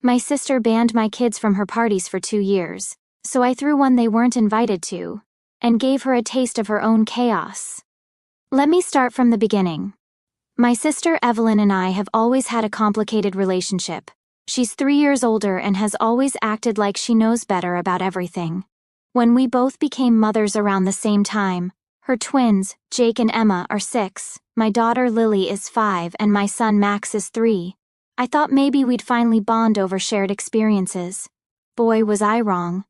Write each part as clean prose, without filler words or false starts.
My sister banned my kids from her parties for 2 years, so I threw one they weren't invited to, and gave her a taste of her own chaos. Let me start from the beginning. My sister Evelyn and I have always had a complicated relationship. She's 3 years older and has always acted like she knows better about everything. When we both became mothers around the same time, her twins, Jake and Emma, are 6, my daughter Lily is 5, and my son Max is 3. I thought maybe we'd finally bond over shared experiences. Boy, was I wrong.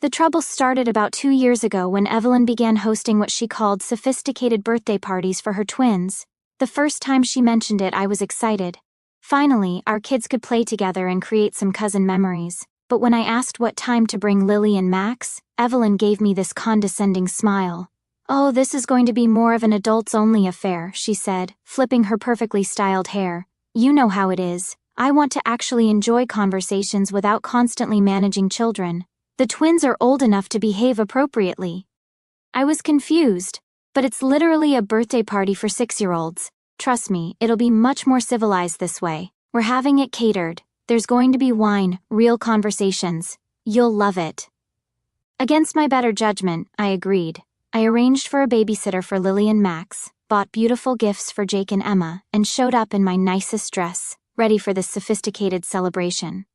The trouble started about 2 years ago when Evelyn began hosting what she called sophisticated birthday parties for her twins. The first time she mentioned it, I was excited. Finally, our kids could play together and create some cousin memories. But when I asked what time to bring Lily and Max, Evelyn gave me this condescending smile. "Oh, this is going to be more of an adults-only affair," she said, flipping her perfectly styled hair. "You know how it is. I want to actually enjoy conversations without constantly managing children. The twins are old enough to behave appropriately." I was confused, but it's literally a birthday party for 6-year-olds. Trust me, it'll be much more civilized this way. We're having it catered. There's going to be wine, real conversations. You'll love it. Against my better judgment, I agreed. I arranged for a babysitter for Lily and Max, bought beautiful gifts for Jake and Emma, and showed up in my nicest dress, ready for this sophisticated celebration.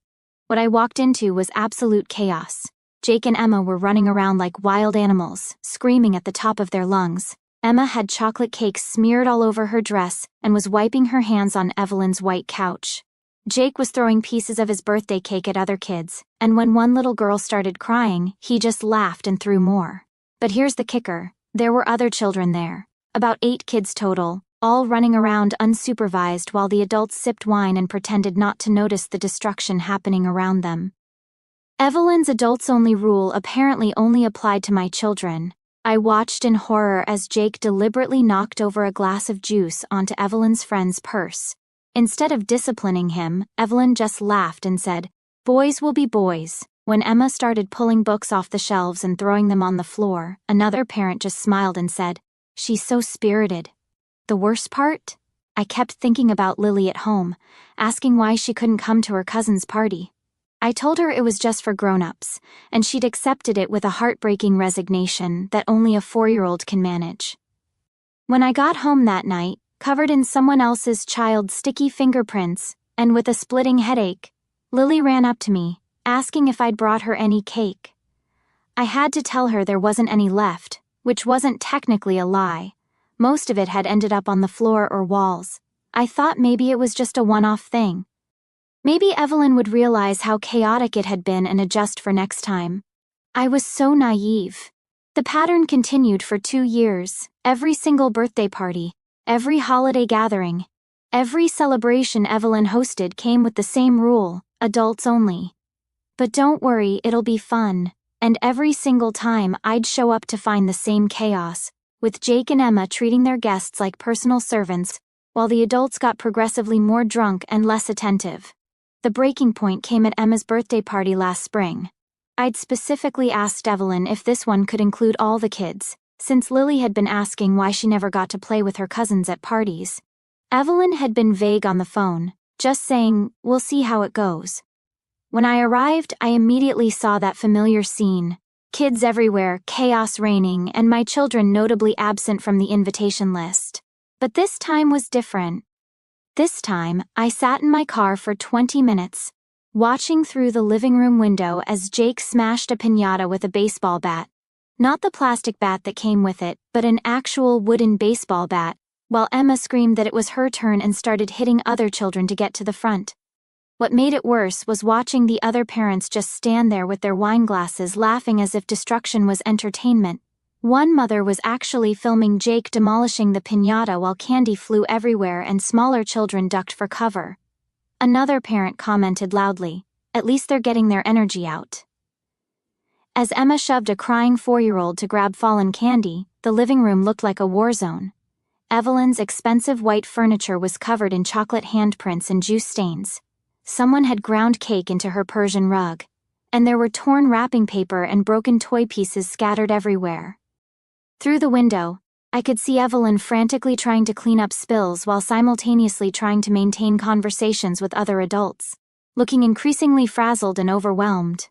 What I walked into was absolute chaos. Jake and Emma were running around like wild animals, screaming at the top of their lungs. Emma had chocolate cake smeared all over her dress and was wiping her hands on Evelyn's white couch. Jake was throwing pieces of his birthday cake at other kids, and when one little girl started crying, he just laughed and threw more. But here's the kicker. There were other children there. About 8 kids total, all running around unsupervised while the adults sipped wine and pretended not to notice the destruction happening around them. Evelyn's adults-only rule apparently only applied to my children. I watched in horror as Jake deliberately knocked over a glass of juice onto Evelyn's friend's purse. Instead of disciplining him, Evelyn just laughed and said, "Boys will be boys." When Emma started pulling books off the shelves and throwing them on the floor, another parent just smiled and said, "She's so spirited." The worst part? I kept thinking about Lily at home, asking why she couldn't come to her cousin's party. I told her it was just for grown-ups, and she'd accepted it with a heartbreaking resignation that only a 4-year-old can manage. When I got home that night, covered in someone else's child's sticky fingerprints, and with a splitting headache, Lily ran up to me, asking if I'd brought her any cake. I had to tell her there wasn't any left, which wasn't technically a lie. Most of it had ended up on the floor or walls. I thought maybe it was just a one-off thing. Maybe Evelyn would realize how chaotic it had been and adjust for next time. I was so naive. The pattern continued for 2 years. Every single birthday party, every holiday gathering, every celebration Evelyn hosted came with the same rule: adults only. But don't worry, it'll be fun. And every single time I'd show up to find the same chaos, with Jake and Emma treating their guests like personal servants, while the adults got progressively more drunk and less attentive. The breaking point came at Emma's birthday party last spring. I'd specifically asked Evelyn if this one could include all the kids, since Lily had been asking why she never got to play with her cousins at parties. Evelyn had been vague on the phone, just saying, "We'll see how it goes." When I arrived, I immediately saw that familiar scene. Kids everywhere, chaos reigning, and my children notably absent from the invitation list. But this time was different. This time, I sat in my car for 20 minutes, watching through the living room window as Jake smashed a piñata with a baseball bat. Not the plastic bat that came with it, but an actual wooden baseball bat, while Emma screamed that it was her turn and started hitting other children to get to the front. What made it worse was watching the other parents just stand there with their wine glasses laughing as if destruction was entertainment. One mother was actually filming Jake demolishing the piñata while candy flew everywhere and smaller children ducked for cover. Another parent commented loudly, "At least they're getting their energy out." As Emma shoved a crying 4-year-old to grab fallen candy, the living room looked like a war zone. Evelyn's expensive white furniture was covered in chocolate handprints and juice stains. Someone had ground cake into her Persian rug, and there were torn wrapping paper and broken toy pieces scattered everywhere. Through the window, I could see Evelyn frantically trying to clean up spills while simultaneously trying to maintain conversations with other adults. looking increasingly frazzled and overwhelmed.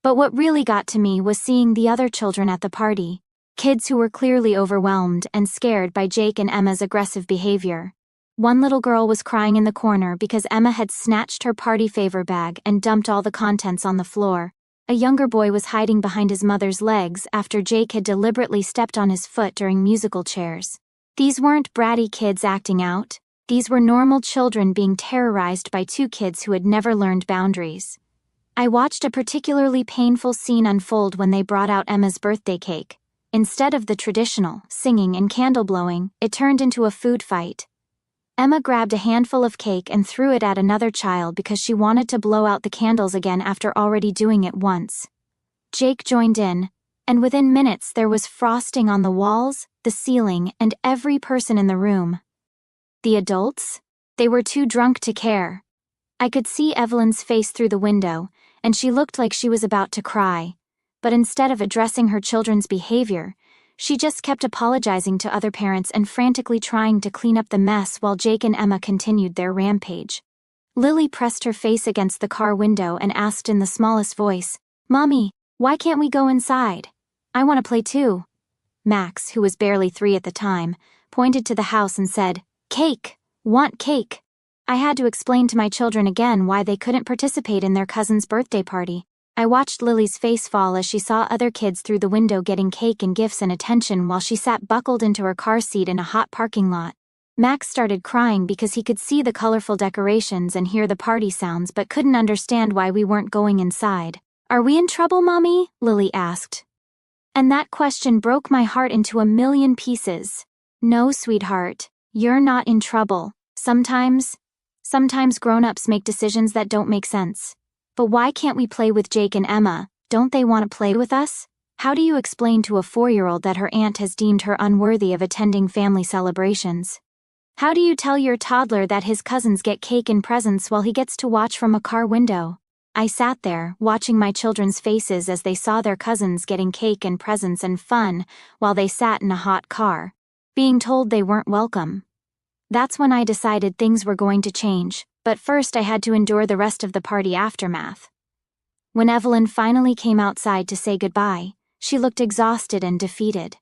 But what really got to me was seeing the other children at the party, kids who were clearly overwhelmed and scared by Jake and Emma's aggressive behavior. One little girl was crying in the corner because Emma had snatched her party favor bag and dumped all the contents on the floor. A younger boy was hiding behind his mother's legs after Jake had deliberately stepped on his foot during musical chairs. These weren't bratty kids acting out. These were normal children being terrorized by two kids who had never learned boundaries. I watched a particularly painful scene unfold when they brought out Emma's birthday cake. Instead of the traditional singing and candle blowing, it turned into a food fight. Emma grabbed a handful of cake and threw it at another child because she wanted to blow out the candles again after already doing it once. Jake joined in, and within minutes there was frosting on the walls, the ceiling, and every person in the room. The adults? They were too drunk to care. I could see Evelyn's face through the window, and she looked like she was about to cry. But instead of addressing her children's behavior, she just kept apologizing to other parents and frantically trying to clean up the mess while Jake and Emma continued their rampage. Lily pressed her face against the car window and asked in the smallest voice, "Mommy, why can't we go inside? I want to play too." Max, who was barely 3 at the time, pointed to the house and said, "Cake! Want cake!" I had to explain to my children again why they couldn't participate in their cousin's birthday party. I watched Lily's face fall as she saw other kids through the window getting cake and gifts and attention while she sat buckled into her car seat in a hot parking lot. Max started crying because he could see the colorful decorations and hear the party sounds but couldn't understand why we weren't going inside. "Are we in trouble, Mommy?" Lily asked. And that question broke my heart into a million pieces. "No, sweetheart, you're not in trouble. Sometimes grown-ups make decisions that don't make sense. But why can't we play with Jake and Emma? Don't they want to play with us? How do you explain to a 4-year-old that her aunt has deemed her unworthy of attending family celebrations? How do you tell your toddler that his cousins get cake and presents while he gets to watch from a car window?" I sat there, watching my children's faces as they saw their cousins getting cake and presents and fun while they sat in a hot car, being told they weren't welcome. That's when I decided things were going to change. But first I had to endure the rest of the party aftermath. When Evelyn finally came outside to say goodbye, she looked exhausted and defeated.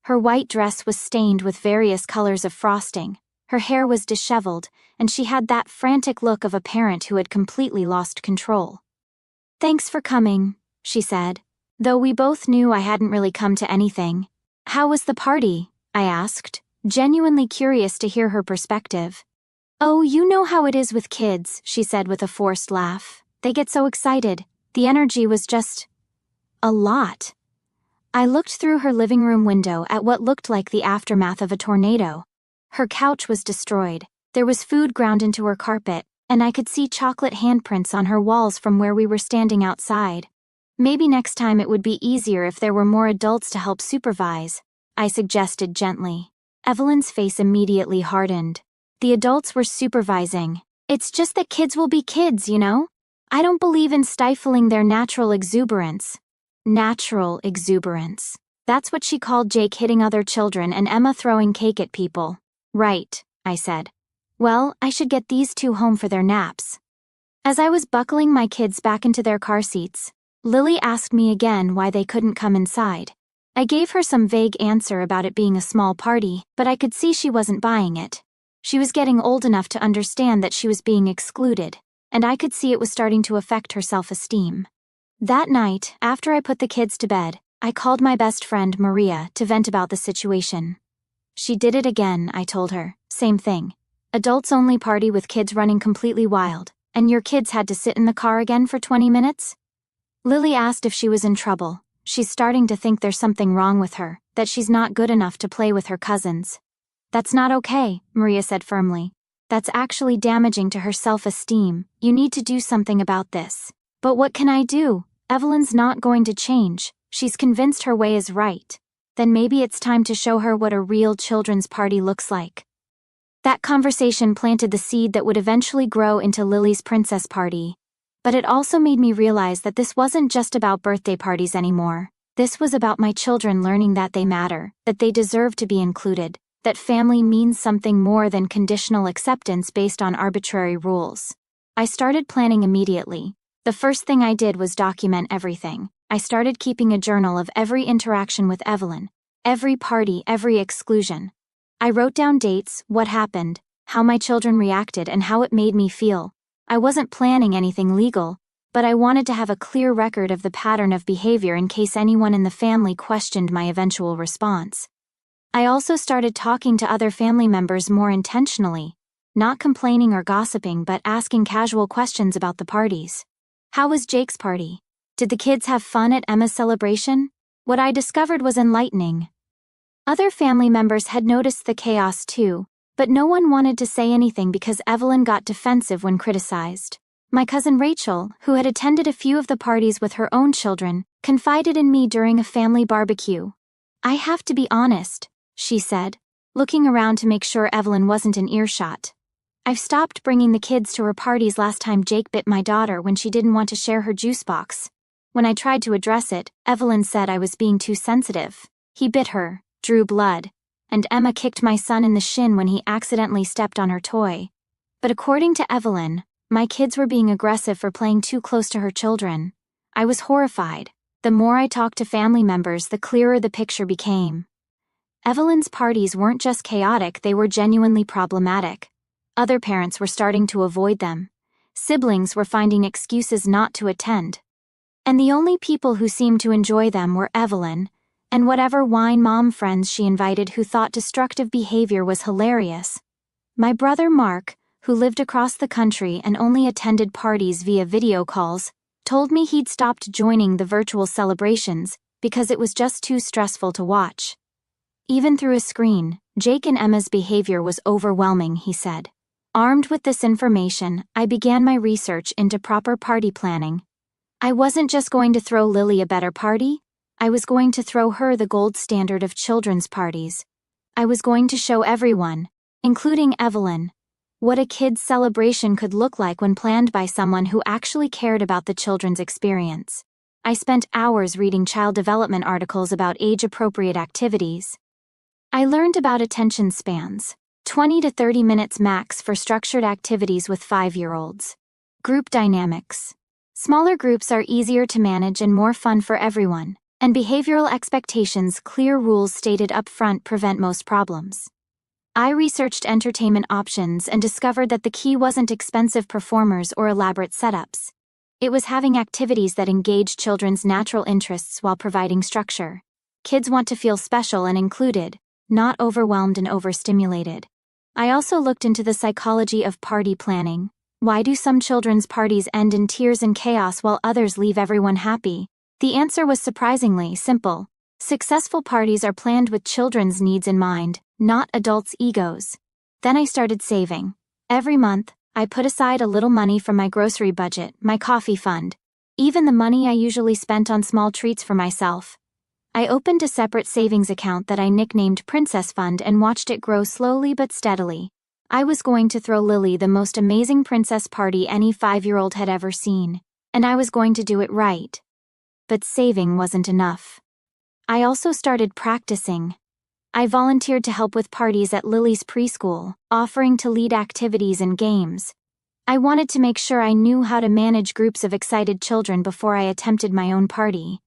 Her white dress was stained with various colors of frosting, her hair was disheveled, and she had that frantic look of a parent who had completely lost control. "Thanks for coming," she said, though we both knew I hadn't really come to anything. "How was the party?" I asked, genuinely curious to hear her perspective. "Oh, you know how it is with kids," she said with a forced laugh. "They get so excited. The energy was just a lot." I looked through her living room window at what looked like the aftermath of a tornado. Her couch was destroyed, there was food ground into her carpet, and I could see chocolate handprints on her walls from where we were standing outside. "Maybe next time it would be easier if there were more adults to help supervise," I suggested gently. Evelyn's face immediately hardened. The adults were supervising. "It's just that kids will be kids, you know? I don't believe in stifling their natural exuberance." Natural exuberance. That's what she called Jake hitting other children and Emma throwing cake at people. "Right," I said. "Well, I should get these two home for their naps." As I was buckling my kids back into their car seats, Lily asked me again why they couldn't come inside. I gave her some vague answer about it being a small party, but I could see she wasn't buying it. She was getting old enough to understand that she was being excluded, and I could see it was starting to affect her self-esteem. That night, after I put the kids to bed, I called my best friend, Maria, to vent about the situation. "She did it again," I told her. "Same thing. Adults-only party with kids running completely wild, and your kids had to sit in the car again for 20 minutes? Lily asked if she was in trouble. She's starting to think there's something wrong with her, that she's not good enough to play with her cousins. "That's not okay," Maria said firmly. "That's actually damaging to her self-esteem. You need to do something about this." "But what can I do? Evelyn's not going to change. She's convinced her way is right. Then maybe it's time to show her what a real children's party looks like." That conversation planted the seed that would eventually grow into Lily's princess party. But it also made me realize that this wasn't just about birthday parties anymore. This was about my children learning that they matter, that they deserve to be included, that family means something more than conditional acceptance based on arbitrary rules. I started planning immediately. The first thing I did was document everything. I started keeping a journal of every interaction with Evelyn, every party, every exclusion. I wrote down dates, what happened, how my children reacted, and how it made me feel. I wasn't planning anything legal, but I wanted to have a clear record of the pattern of behavior in case anyone in the family questioned my eventual response. I also started talking to other family members more intentionally, not complaining or gossiping but asking casual questions about the parties. How was Jake's party? Did the kids have fun at Emma's celebration? What I discovered was enlightening. Other family members had noticed the chaos too, but no one wanted to say anything because Evelyn got defensive when criticized. My cousin Rachel, who had attended a few of the parties with her own children, confided in me during a family barbecue. "I have to be honest," she said, looking around to make sure Evelyn wasn't in earshot. "I've stopped bringing the kids to her parties last time Jake bit my daughter when she didn't want to share her juice box. When I tried to address it, Evelyn said I was being too sensitive. He bit her, drew blood, and Emma kicked my son in the shin when he accidentally stepped on her toy. But according to Evelyn, my kids were being aggressive for playing too close to her children. I was horrified. The more I talked to family members, the clearer the picture became. Evelyn's parties weren't just chaotic, they were genuinely problematic. Other parents were starting to avoid them. Siblings were finding excuses not to attend. And the only people who seemed to enjoy them were Evelyn, and whatever wine mom friends she invited who thought destructive behavior was hilarious. My brother Mark, who lived across the country and only attended parties via video calls, told me he'd stopped joining the virtual celebrations because it was just too stressful to watch. Even through a screen, Jake and Emma's behavior was overwhelming, he said. Armed with this information, I began my research into proper party planning. I wasn't just going to throw Lily a better party, I was going to throw her the gold standard of children's parties. I was going to show everyone, including Evelyn, what a kid's celebration could look like when planned by someone who actually cared about the children's experience. I spent hours reading child development articles about age-appropriate activities. I learned about attention spans, 20 to 30 minutes max for structured activities with 5-year-olds. Group dynamics. Smaller groups are easier to manage and more fun for everyone, and behavioral expectations, clear rules stated up front, prevent most problems. I researched entertainment options and discovered that the key wasn't expensive performers or elaborate setups. It was having activities that engage children's natural interests while providing structure. Kids want to feel special and included, not overwhelmed and overstimulated. I also looked into the psychology of party planning. Why do some children's parties end in tears and chaos while others leave everyone happy? The answer was surprisingly simple. Successful parties are planned with children's needs in mind, not adults' egos. Then I started saving. Every month, I put aside a little money from my grocery budget, my coffee fund, even the money I usually spent on small treats for myself. I opened a separate savings account that I nicknamed Princess Fund and watched it grow slowly but steadily. I was going to throw Lily the most amazing princess party any 5-year-old had ever seen, and I was going to do it right. But saving wasn't enough. I also started practicing. I volunteered to help with parties at Lily's preschool, offering to lead activities and games. I wanted to make sure I knew how to manage groups of excited children before I attempted my own party.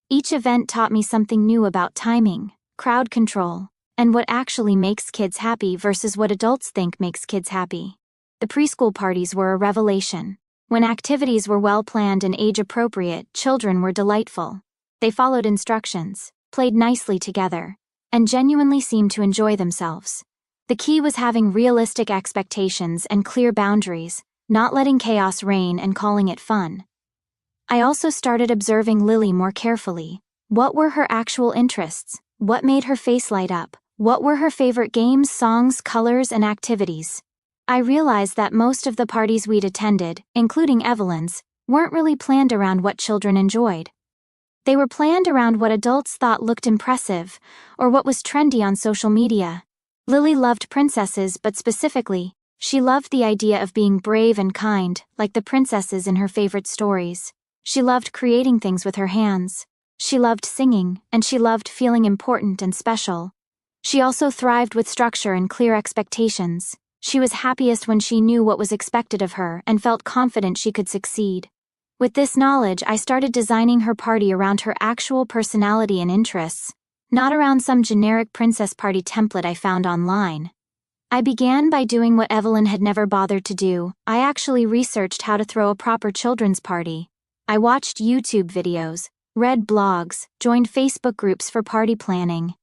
Each event taught me something new about timing, crowd control, and what actually makes kids happy versus what adults think makes kids happy. The preschool parties were a revelation. When activities were well planned and age-appropriate, children were delightful. They followed instructions, played nicely together, and genuinely seemed to enjoy themselves. The key was having realistic expectations and clear boundaries, not letting chaos reign and calling it fun. I also started observing Lily more carefully. What were her actual interests? What made her face light up? What were her favorite games, songs, colors, and activities? I realized that most of the parties we'd attended, including Evelyn's, weren't really planned around what children enjoyed. They were planned around what adults thought looked impressive, or what was trendy on social media. Lily loved princesses, but specifically, she loved the idea of being brave and kind, like the princesses in her favorite stories. She loved creating things with her hands. She loved singing, and she loved feeling important and special. She also thrived with structure and clear expectations. She was happiest when she knew what was expected of her and felt confident she could succeed. With this knowledge, I started designing her party around her actual personality and interests, not around some generic princess party template I found online. I began by doing what Evelyn had never bothered to do. I actually researched how to throw a proper children's party. I watched YouTube videos, read blogs, joined Facebook groups for party planning.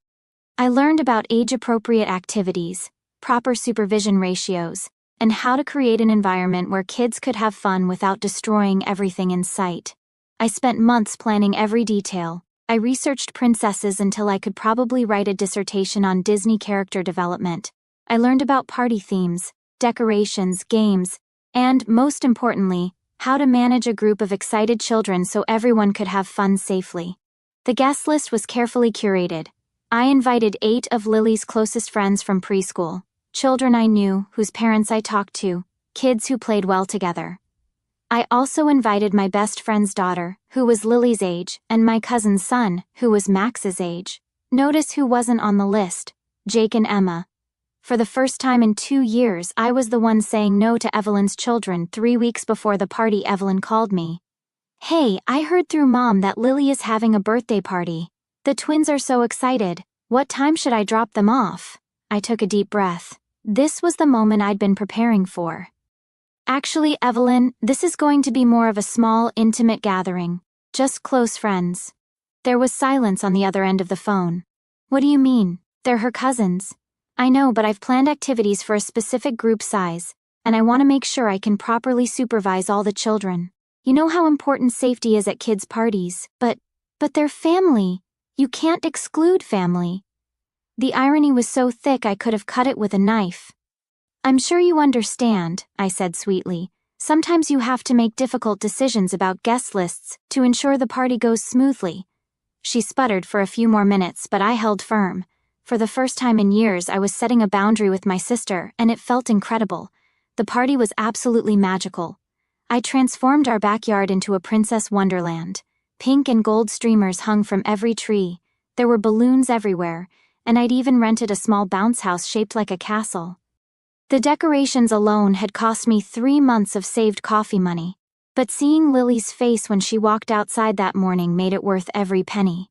I learned about age-appropriate activities, proper supervision ratios, and how to create an environment where kids could have fun without destroying everything in sight. I spent months planning every detail. I researched princesses until I could probably write a dissertation on Disney character development. I learned about party themes, decorations, games, and, most importantly, how to manage a group of excited children so everyone could have fun safely. The guest list was carefully curated. I invited 8 of Lily's closest friends from preschool, children I knew, whose parents I talked to, kids who played well together. I also invited my best friend's daughter, who was Lily's age, and my cousin's son, who was Max's age. Notice who wasn't on the list: Jake and Emma. For the first time in 2 years, I was the one saying no to Evelyn's children. 3 weeks before the party, Evelyn called me. "Hey, I heard through Mom that Lily is having a birthday party. The twins are so excited. What time should I drop them off?" I took a deep breath. This was the moment I'd been preparing for. "Actually, Evelyn, this is going to be more of a small, intimate gathering. Just close friends." There was silence on the other end of the phone. "What do you mean? They're her cousins." "I know, but I've planned activities for a specific group size, and I want to make sure I can properly supervise all the children. You know how important safety is at kids' parties, but they're family. You can't exclude family." The irony was so thick I could have cut it with a knife. "I'm sure you understand," I said sweetly. "Sometimes you have to make difficult decisions about guest lists to ensure the party goes smoothly." She sputtered for a few more minutes, but I held firm. For the first time in years, I was setting a boundary with my sister, and it felt incredible. The party was absolutely magical. I transformed our backyard into a princess wonderland. Pink and gold streamers hung from every tree. There were balloons everywhere, and I'd even rented a small bounce house shaped like a castle. The decorations alone had cost me 3 months of saved coffee money, but seeing Lily's face when she walked outside that morning made it worth every penny.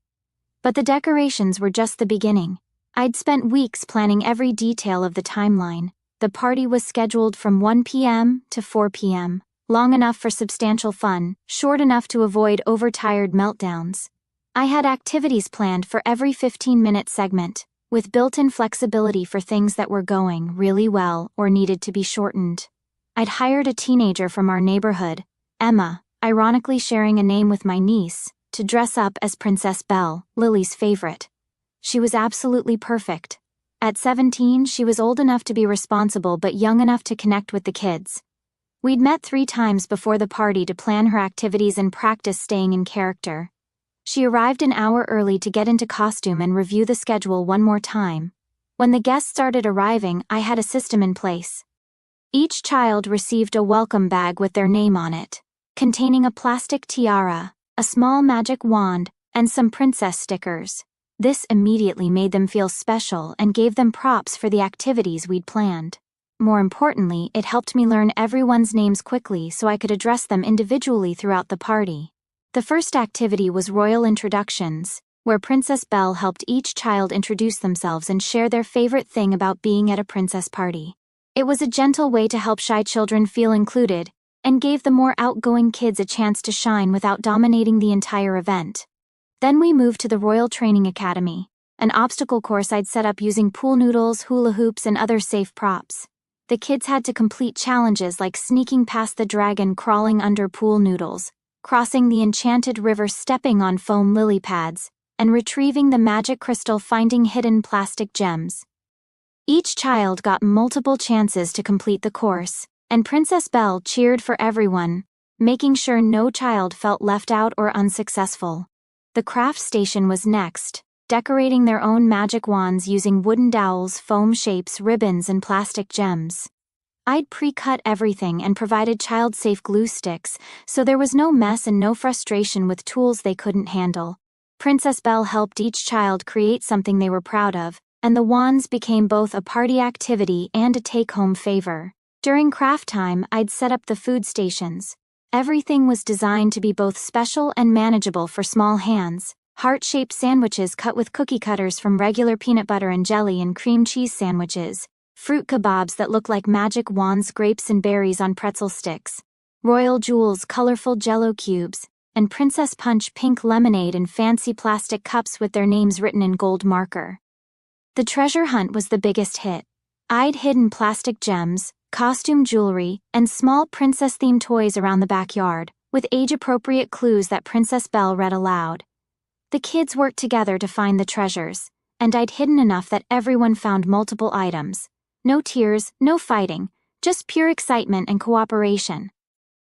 But the decorations were just the beginning. I'd spent weeks planning every detail of the timeline. The party was scheduled from 1 p.m. to 4 p.m., long enough for substantial fun, short enough to avoid overtired meltdowns. I had activities planned for every 15-minute segment, with built-in flexibility for things that were going really well or needed to be shortened. I'd hired a teenager from our neighborhood, Emma, ironically sharing a name with my niece, to dress up as Princess Belle, Lily's favorite. She was absolutely perfect. At 17, she was old enough to be responsible but young enough to connect with the kids. We'd met 3 times before the party to plan her activities and practice staying in character. She arrived an hour early to get into costume and review the schedule one more time. When the guests started arriving, I had a system in place. Each child received a welcome bag with their name on it, containing a plastic tiara, a small magic wand, and some princess stickers. This immediately made them feel special and gave them props for the activities we'd planned. More importantly, it helped me learn everyone's names quickly so I could address them individually throughout the party. The first activity was Royal Introductions, where Princess Belle helped each child introduce themselves and share their favorite thing about being at a princess party. It was a gentle way to help shy children feel included, and gave the more outgoing kids a chance to shine without dominating the entire event. Then we moved to the Royal Training Academy, an obstacle course I'd set up using pool noodles, hula hoops, and other safe props. The kids had to complete challenges like sneaking past the dragon crawling under pool noodles, crossing the enchanted river stepping on foam lily pads, and retrieving the magic crystal finding hidden plastic gems. Each child got multiple chances to complete the course, and Princess Belle cheered for everyone, making sure no child felt left out or unsuccessful. The craft station was next, decorating their own magic wands using wooden dowels, foam shapes, ribbons, and plastic gems. I'd pre-cut everything and provided child-safe glue sticks, so there was no mess and no frustration with tools they couldn't handle. Princess Belle helped each child create something they were proud of, and the wands became both a party activity and a take-home favor. During craft time, I'd set up the food stations. Everything was designed to be both special and manageable for small hands. Heart-shaped sandwiches cut with cookie cutters from regular peanut butter and jelly and cream cheese sandwiches. Fruit kebabs that look like magic wands, grapes and berries on pretzel sticks. Royal jewels, colorful jello cubes, and Princess Punch pink lemonade in fancy plastic cups with their names written in gold marker. The treasure hunt was the biggest hit. I'd hidden plastic gems, costume jewelry, and small princess-themed toys around the backyard, with age-appropriate clues that Princess Belle read aloud. The kids worked together to find the treasures, and I'd hidden enough that everyone found multiple items. No tears, no fighting, just pure excitement and cooperation.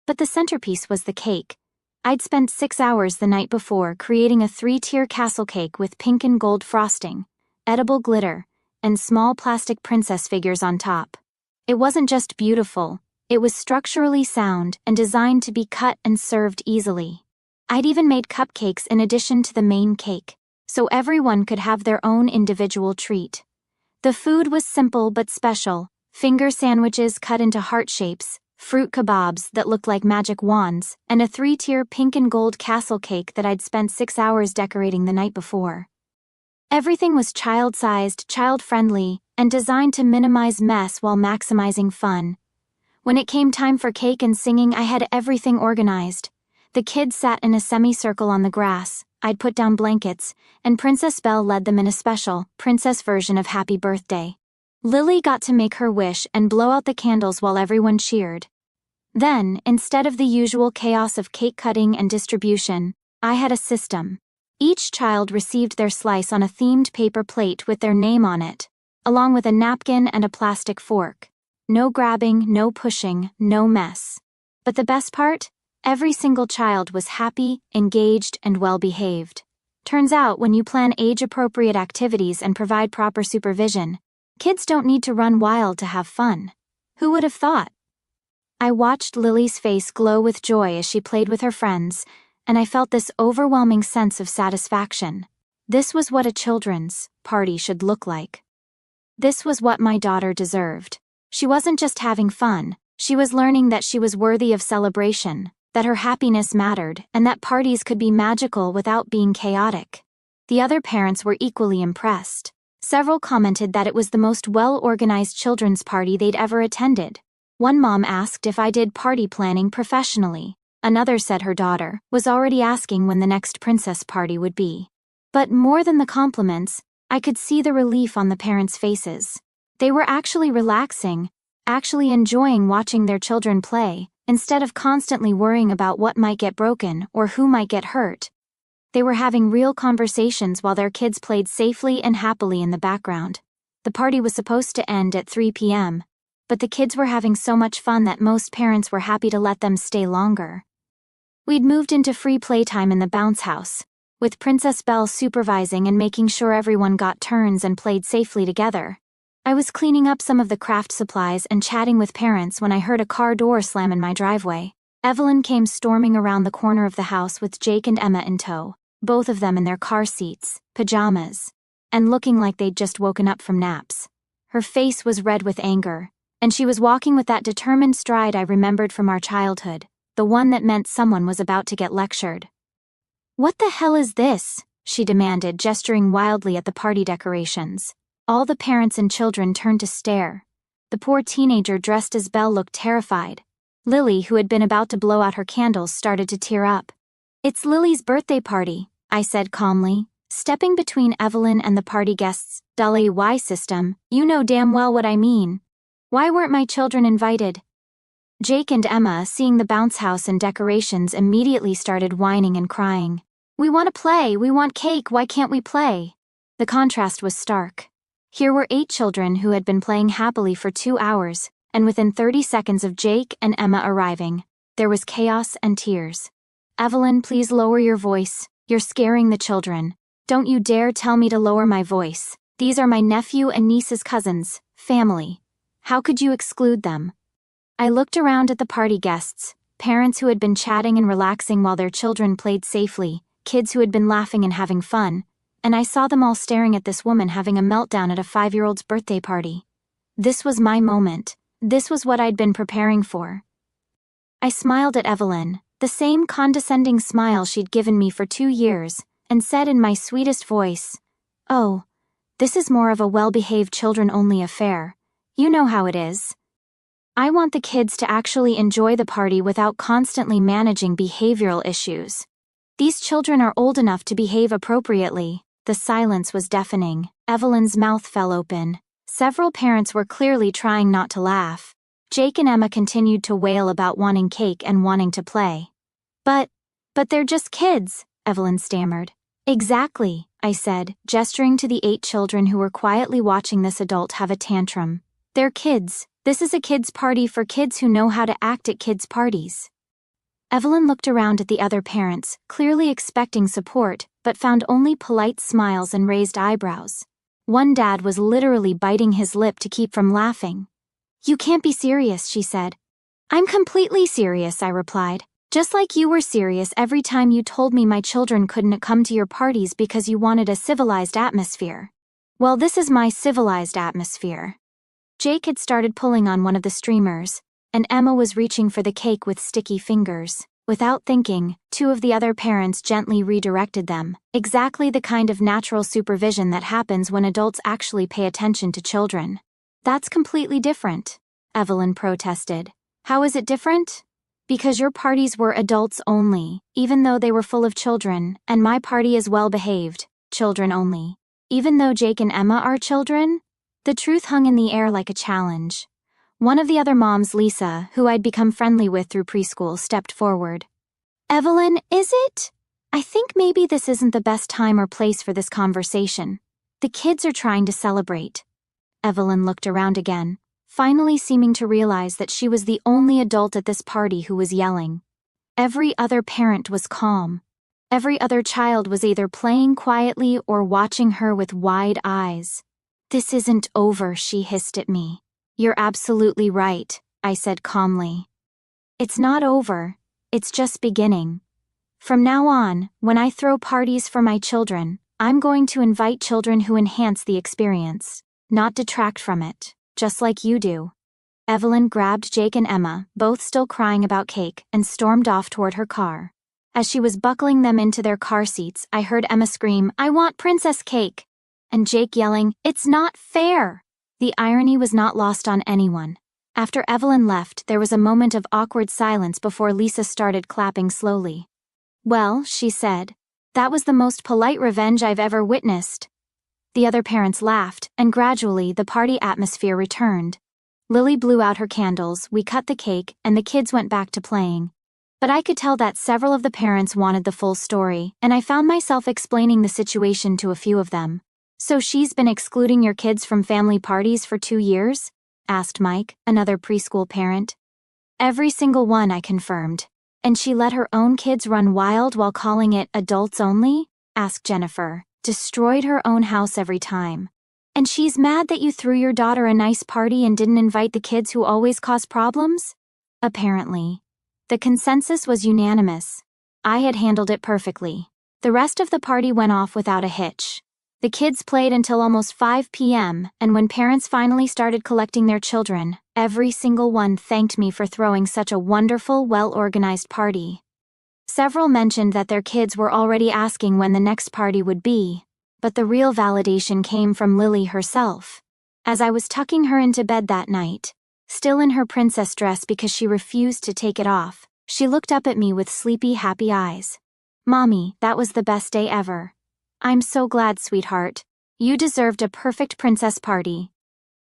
But the centerpiece was the cake. I'd spent 6 hours the night before creating a 3-tier castle cake with pink and gold frosting, edible glitter, and small plastic princess figures on top. It wasn't just beautiful, it was structurally sound and designed to be cut and served easily. I'd even made cupcakes in addition to the main cake, so everyone could have their own individual treat. The food was simple but special: finger sandwiches cut into heart shapes, fruit kebabs that looked like magic wands, and a 3-tier pink and gold castle cake that I'd spent 6 hours decorating the night before. Everything was child-sized, child-friendly, and designed to minimize mess while maximizing fun. When it came time for cake and singing, I had everything organized. The kids sat in a semicircle on the grass, I'd put down blankets, and Princess Belle led them in a special, princess version of Happy Birthday. Lily got to make her wish and blow out the candles while everyone cheered. Then, instead of the usual chaos of cake cutting and distribution, I had a system. Each child received their slice on a themed paper plate with their name on it, along with a napkin and a plastic fork. No grabbing, no pushing, no mess. But the best part? Every single child was happy, engaged, and well-behaved. Turns out, when you plan age-appropriate activities and provide proper supervision, kids don't need to run wild to have fun. Who would have thought? I watched Lily's face glow with joy as she played with her friends, and I felt this overwhelming sense of satisfaction. This was what a children's party should look like. This was what my daughter deserved. She wasn't just having fun, she was learning that she was worthy of celebration, that her happiness mattered, and that parties could be magical without being chaotic. The other parents were equally impressed. Several commented that it was the most well-organized children's party they'd ever attended. One mom asked if I did party planning professionally. Another said her daughter was already asking when the next princess party would be. But more than the compliments, I could see the relief on the parents' faces. They were actually relaxing, actually enjoying watching their children play, instead of constantly worrying about what might get broken or who might get hurt. They were having real conversations while their kids played safely and happily in the background. The party was supposed to end at 3 p.m., but the kids were having so much fun that most parents were happy to let them stay longer. We'd moved into free playtime in the bounce house, with Princess Belle supervising and making sure everyone got turns and played safely together. I was cleaning up some of the craft supplies and chatting with parents when I heard a car door slam in my driveway. Evelyn came storming around the corner of the house with Jake and Emma in tow, both of them in their car seats, pajamas, and looking like they'd just woken up from naps. Her face was red with anger, and she was walking with that determined stride I remembered from our childhood, the one that meant someone was about to get lectured. "What the hell is this?" she demanded, gesturing wildly at the party decorations. All the parents and children turned to stare. The poor teenager dressed as Belle looked terrified. Lily, who had been about to blow out her candles, started to tear up. "It's Lily's birthday party," I said calmly, stepping between Evelyn and the party guests. "Why, system, you know damn well what I mean. Why weren't my children invited?" Jake and Emma, seeing the bounce house and decorations, immediately started whining and crying. "We want to play, we want cake, why can't we play?" The contrast was stark. Here were 8 children who had been playing happily for 2 hours, and within 30 seconds of Jake and Emma arriving, there was chaos and tears. "Evelyn, please lower your voice. You're scaring the children. Don't you dare tell me to lower my voice. These are my nephew and niece's cousins, family. How could you exclude them?" I looked around at the party guests, parents who had been chatting and relaxing while their children played safely, kids who had been laughing and having fun, and I saw them all staring at this woman having a meltdown at a 5-year-old's birthday party. This was my moment. This was what I'd been preparing for. I smiled at Evelyn, the same condescending smile she'd given me for 2 years, and said in my sweetest voice, "Oh, this is more of a well-behaved children-only affair. You know how it is. I want the kids to actually enjoy the party without constantly managing behavioral issues. These children are old enough to behave appropriately." The silence was deafening. Evelyn's mouth fell open. Several parents were clearly trying not to laugh. Jake and Emma continued to wail about wanting cake and wanting to play. But they're just kids," Evelyn stammered. "Exactly," I said, gesturing to the 8 children who were quietly watching this adult have a tantrum. "They're kids. This is a kids' party for kids who know how to act at kids' parties." Evelyn looked around at the other parents, clearly expecting support, but found only polite smiles and raised eyebrows. One dad was literally biting his lip to keep from laughing. "You can't be serious," she said. "I'm completely serious," I replied. "Just like you were serious every time you told me my children couldn't come to your parties because you wanted a civilized atmosphere. Well, this is my civilized atmosphere." Jake had started pulling on one of the streamers, and Emma was reaching for the cake with sticky fingers. Without thinking, 2 of the other parents gently redirected them, exactly the kind of natural supervision that happens when adults actually pay attention to children. "That's completely different," Evelyn protested. "How is it different?" "Because your parties were adults only, even though they were full of children, and my party is well-behaved, children only. Even though Jake and Emma are children?" The truth hung in the air like a challenge. One of the other moms, Lisa, who I'd become friendly with through preschool, stepped forward. "Evelyn, is it? I think maybe this isn't the best time or place for this conversation. The kids are trying to celebrate." Evelyn looked around again, finally seeming to realize that she was the only adult at this party who was yelling. Every other parent was calm. Every other child was either playing quietly or watching her with wide eyes. "This isn't over," she hissed at me. "You're absolutely right," I said calmly. "It's not over, it's just beginning. From now on, when I throw parties for my children, I'm going to invite children who enhance the experience, not detract from it, just like you do." Evelyn grabbed Jake and Emma, both still crying about cake, and stormed off toward her car. As she was buckling them into their car seats, I heard Emma scream, "I want princess cake!" and Jake yelling, "It's not fair!" The irony was not lost on anyone. After Evelyn left, there was a moment of awkward silence before Lisa started clapping slowly. "Well," she said, "that was the most polite revenge I've ever witnessed." The other parents laughed, and gradually the party atmosphere returned. Lily blew out her candles, we cut the cake, and the kids went back to playing. But I could tell that several of the parents wanted the full story, and I found myself explaining the situation to a few of them. "So she's been excluding your kids from family parties for 2 years?" asked Mike, another preschool parent. "Every single one," I confirmed. "And she let her own kids run wild while calling it adults only?" asked Jennifer. "Destroyed her own house every time. And she's mad that you threw your daughter a nice party and didn't invite the kids who always cause problems?" Apparently. The consensus was unanimous. I had handled it perfectly. The rest of the party went off without a hitch. The kids played until almost 5 p.m., and when parents finally started collecting their children, every single one thanked me for throwing such a wonderful, well-organized party. Several mentioned that their kids were already asking when the next party would be, but the real validation came from Lily herself. As I was tucking her into bed that night, still in her princess dress because she refused to take it off, she looked up at me with sleepy, happy eyes. "Mommy, that was the best day ever. I'm so glad, sweetheart. You deserved a perfect princess party.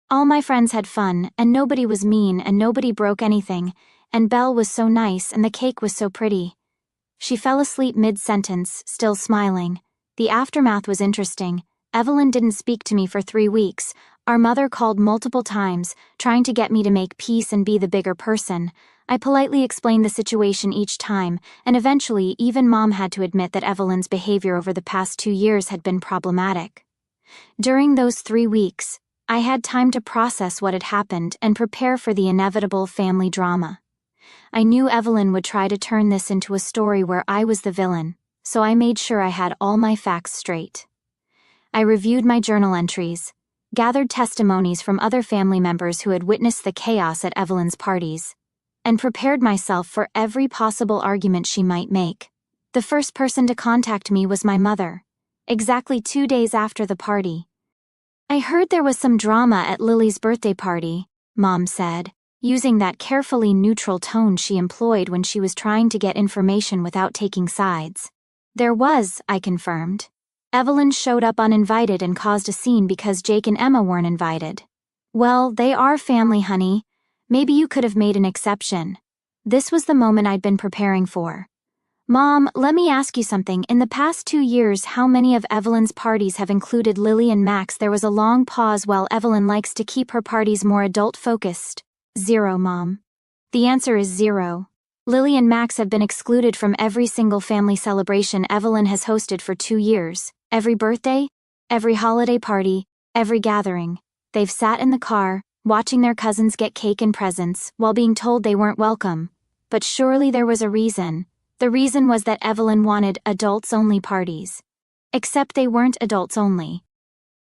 All my friends had fun, and nobody was mean and nobody broke anything, and Belle was so nice and the cake was so pretty." She fell asleep mid-sentence, still smiling. The aftermath was interesting. Evelyn didn't speak to me for 3 weeks. Our mother called multiple times, trying to get me to make peace and be the bigger person. I politely explained the situation each time, and eventually even Mom had to admit that Evelyn's behavior over the past 2 years had been problematic. During those 3 weeks, I had time to process what had happened and prepare for the inevitable family drama. I knew Evelyn would try to turn this into a story where I was the villain, so I made sure I had all my facts straight. I reviewed my journal entries, gathered testimonies from other family members who had witnessed the chaos at Evelyn's parties, and prepared myself for every possible argument she might make. The first person to contact me was my mother, exactly 2 days after the party. "I heard there was some drama at Lily's birthday party," Mom said, using that carefully neutral tone she employed when she was trying to get information without taking sides. "There was," I confirmed. "Evelyn showed up uninvited and caused a scene because Jake and Emma weren't invited." "Well, they are family, honey. Maybe you could have made an exception." This was the moment I'd been preparing for. "Mom, let me ask you something. In the past 2 years, how many of Evelyn's parties have included Lily and Max?" There was a long pause. "While Evelyn likes to keep her parties more adult-focused." "Zero, Mom." "The answer is 0. Lily and Max have been excluded from every single family celebration Evelyn has hosted for 2 years. Every birthday, every holiday party, every gathering. They've sat in the car, watching their cousins get cake and presents, while being told they weren't welcome. But surely there was a reason. The reason was that Evelyn wanted adults-only parties. Except they weren't adults-only.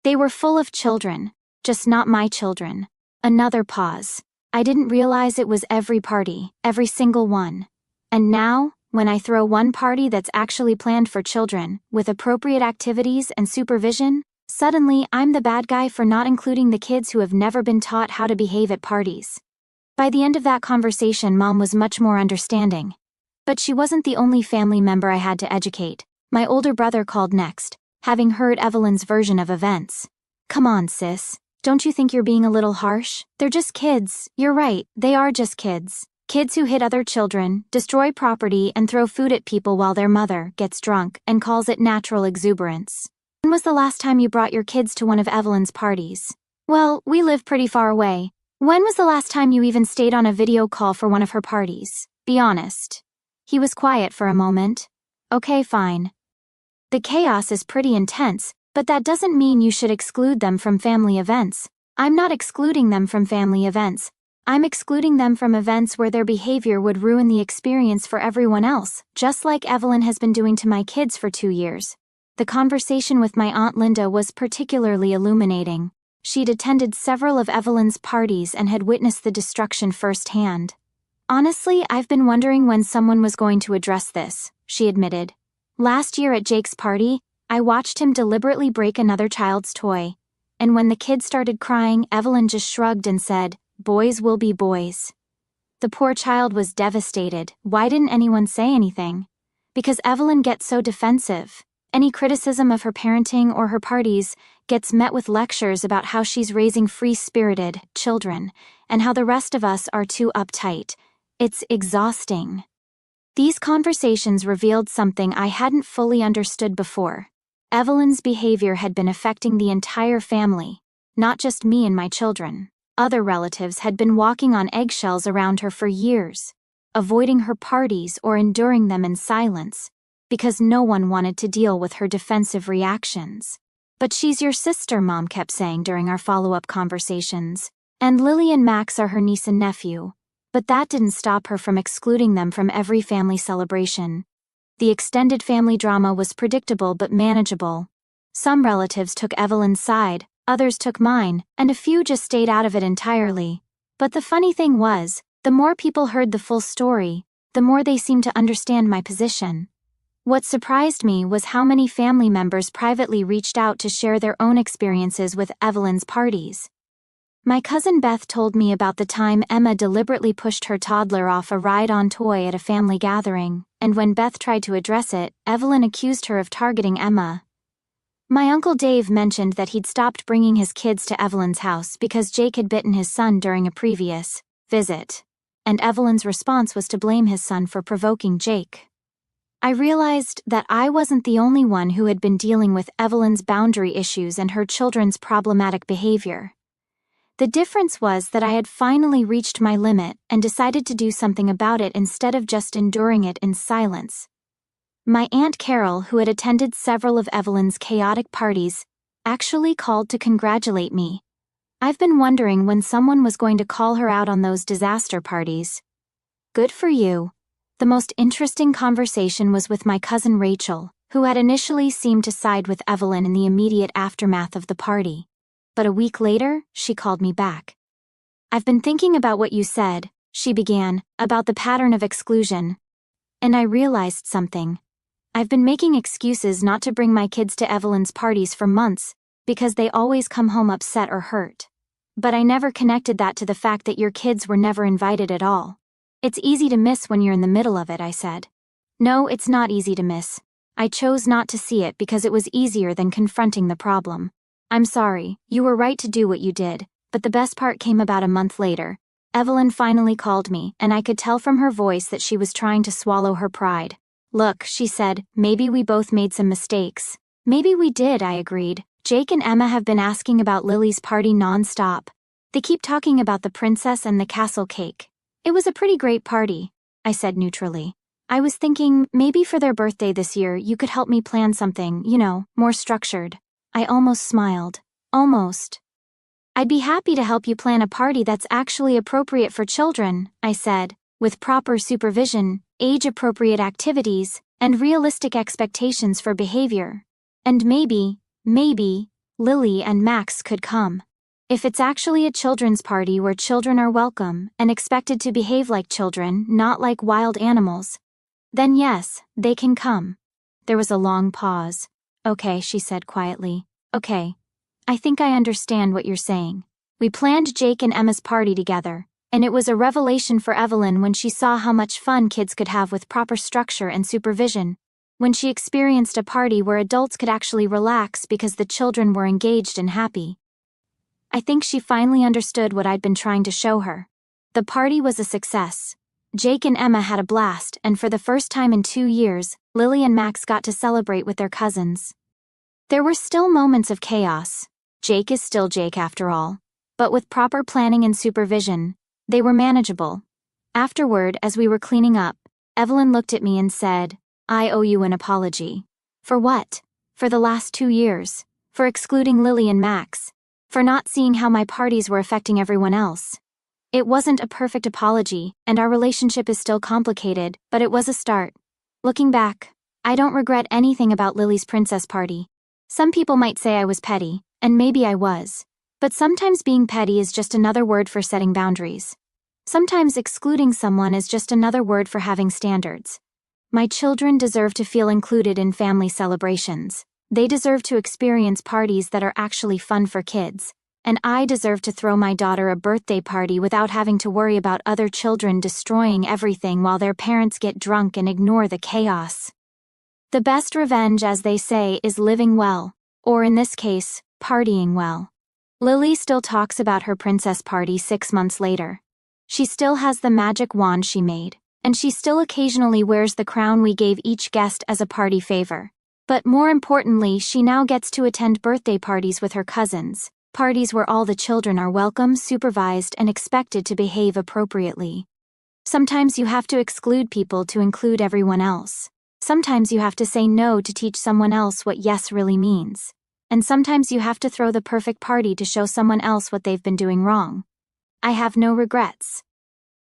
They were full of children, just not my children." Another pause. I didn't realize it was every party, every single one. And now, when I throw one party that's actually planned for children, with appropriate activities and supervision, suddenly I'm the bad guy for not including the kids who have never been taught how to behave at parties. By the end of that conversation, Mom was much more understanding. But she wasn't the only family member I had to educate. My older brother called next, having heard Evelyn's version of events. "Come on, sis. Don't you think you're being a little harsh? They're just kids." "You're right, they are just kids. Kids who hit other children, destroy property, and throw food at people while their mother gets drunk and calls it natural exuberance." "When was the last time you brought your kids to one of Evelyn's parties?" "Well, we live pretty far away." "When was the last time you even stayed on a video call for one of her parties? Be honest." He was quiet for a moment. "Okay, fine. The chaos is pretty intense, but that doesn't mean you should exclude them from family events." "I'm not excluding them from family events. I'm excluding them from events where their behavior would ruin the experience for everyone else, just like Evelyn has been doing to my kids for 2 years." The conversation with my Aunt Linda was particularly illuminating. She'd attended several of Evelyn's parties and had witnessed the destruction firsthand. "Honestly, I've been wondering when someone was going to address this," she admitted. "Last year at Jake's party, I watched him deliberately break another child's toy. And when the kid started crying, Evelyn just shrugged and said, 'Boys will be boys.' The poor child was devastated. Why didn't anyone say anything? Because Evelyn gets so defensive. Any criticism of her parenting or her parties gets met with lectures about how she's raising free-spirited children and how the rest of us are too uptight. It's exhausting." These conversations revealed something I hadn't fully understood before. Evelyn's behavior had been affecting the entire family, not just me and my children. Other relatives had been walking on eggshells around her for years, avoiding her parties or enduring them in silence, because no one wanted to deal with her defensive reactions. "But she's your sister," Mom kept saying during our follow-up conversations. "And Lily and Max are her niece and nephew." But that didn't stop her from excluding them from every family celebration. The extended family drama was predictable but manageable. Some relatives took Evelyn's side, others took mine, and a few just stayed out of it entirely. But the funny thing was, the more people heard the full story, the more they seemed to understand my position. What surprised me was how many family members privately reached out to share their own experiences with Evelyn's parties. My cousin Beth told me about the time Emma deliberately pushed her toddler off a ride-on toy at a family gathering, and when Beth tried to address it, Evelyn accused her of targeting Emma. My Uncle Dave mentioned that he'd stopped bringing his kids to Evelyn's house because Jake had bitten his son during a previous visit, and Evelyn's response was to blame his son for provoking Jake. I realized that I wasn't the only one who had been dealing with Evelyn's boundary issues and her children's problematic behavior. The difference was that I had finally reached my limit and decided to do something about it instead of just enduring it in silence. My Aunt Carol, who had attended several of Evelyn's chaotic parties, actually called to congratulate me. I've been wondering when someone was going to call her out on those disaster parties. Good for you. The most interesting conversation was with my cousin Rachel, who had initially seemed to side with Evelyn in the immediate aftermath of the party. But a week later, she called me back. "I've been thinking about what you said," she began, "about the pattern of exclusion. And I realized something. I've been making excuses not to bring my kids to Evelyn's parties for months, because they always come home upset or hurt. But I never connected that to the fact that your kids were never invited at all. It's easy to miss when you're in the middle of it," I said. "No, it's not easy to miss. I chose not to see it because it was easier than confronting the problem. I'm sorry, you were right to do what you did, but the best part came about a month later. Evelyn finally called me, and I could tell from her voice that she was trying to swallow her pride. Look," she said, "maybe we both made some mistakes." "Maybe we did," I agreed. "Jake and Emma have been asking about Lily's party non-stop. They keep talking about the princess and the castle cake." "It was a pretty great party," I said neutrally. "I was thinking, maybe for their birthday this year you could help me plan something, more structured." I almost smiled. Almost. "I'd be happy to help you plan a party that's actually appropriate for children," I said, "with proper supervision, age-appropriate activities, and realistic expectations for behavior. And maybe, Lily and Max could come. If it's actually a children's party where children are welcome and expected to behave like children, not like wild animals, then yes, they can come." There was a long pause. "Okay," she said quietly. "Okay. I think I understand what you're saying." We planned Jake and Emma's party together, and it was a revelation for Evelyn when she saw how much fun kids could have with proper structure and supervision, when she experienced a party where adults could actually relax because the children were engaged and happy. I think she finally understood what I'd been trying to show her. The party was a success. Jake and Emma had a blast, and for the first time in 2 years, Lily and Max got to celebrate with their cousins. There were still moments of chaos. Jake is still Jake after all. But with proper planning and supervision, they were manageable. Afterward, as we were cleaning up, Evelyn looked at me and said, "I owe you an apology." "For what?" "For the last 2 years. For excluding Lily and Max. For not seeing how my parties were affecting everyone else. It wasn't a perfect apology, and our relationship is still complicated, but it was a start. Looking back, I don't regret anything about Lily's princess party. Some people might say I was petty, and maybe I was. But sometimes being petty is just another word for setting boundaries. Sometimes excluding someone is just another word for having standards. My children deserve to feel included in family celebrations. They deserve to experience parties that are actually fun for kids. And I deserve to throw my daughter a birthday party without having to worry about other children destroying everything while their parents get drunk and ignore the chaos. The best revenge, as they say, is living well, or in this case, partying well. Lily still talks about her princess party 6 months later. She still has the magic wand she made, and she still occasionally wears the crown we gave each guest as a party favor. But more importantly, she now gets to attend birthday parties with her cousins, parties where all the children are welcome, supervised, and expected to behave appropriately. Sometimes you have to exclude people to include everyone else. Sometimes you have to say no to teach someone else what yes really means. And sometimes you have to throw the perfect party to show someone else what they've been doing wrong. I have no regrets.